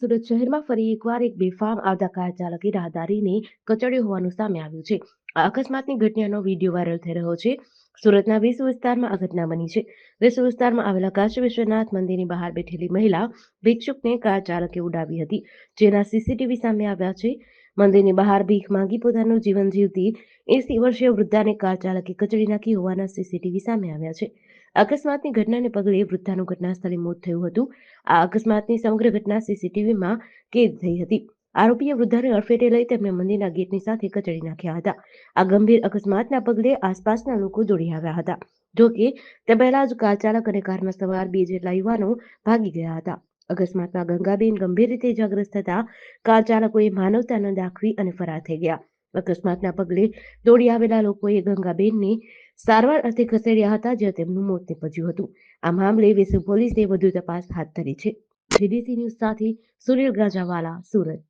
સુરત શહેરમાં ફરી એકવાર એક બેફામ આવતા કાર ચાલકે રાહદારીને કચડ્યો હોવાનું સામે આવ્યું છે. આ અકસ્માતની ઘટનાનો વિડીયો વાયરલ થઈ રહ્યો છે. સુરતના વિશ્વ વિસ્તારમાં આ ઘટના બની છે. વિશ્વ વિસ્તારમાં આવેલા કાશી વિશ્વનાથ મંદિરની બહાર બેઠેલી મહિલા ભિક્ષુકને કાર ચાલકે ઉડાવી હતી, જેના સીસીટીવી સામે આવ્યા છે. મંદિરની બહાર ભીખ માંગી પોતાનું જીવન જીવતી 80 વર્ષીય વૃદ્ધાને કાર ચાલકે કચડી નાખી હોવાના સીસીટીવી સામે આવ્યા છે. અકસ્માતની ઘટનાને પગલે વૃદ્ધાનું ઘટના સ્થળે મોત થયું હતું. આ અકસ્માતની સમગ્ર ઘટના સીસીટીવીમાં કેદ થઈ હતી. આરોપીએ વૃદ્ધાને અડફેટે લઈ તેમને મંદિરના ગેટની સાથે કચડી નાખ્યા હતા. આ ગંભીર અકસ્માતના પગલે આસપાસના લોકો દોડી આવ્યા હતા. જોકે તે પહેલા જ કાર ચાલક અને કારમાં સવાર 2 જેટલા યુવાનો ભાગી ગયા હતા. અકસ્માતમાં ગંગાબેન ગંભીર રીતે ઇજાગ્રસ્ત થતા કાર ચાલકોએ માનવતા ન દાખવી અને ફરાર થઈ ગયા. અકસ્માતના પગલે દોડી આવેલા લોકોએ ગંગાબેનને સારવાર અર્થે ખસેડ્યા હતા, જ્યાં તેમનું મોત નીપજ્યું હતું. આ મામલે વેસુ પોલીસે વધુ તપાસ હાથ ધરી છે. જીડીસી ન્યૂઝ સાથે સુનિલ ગાજાવાલા, સુરત.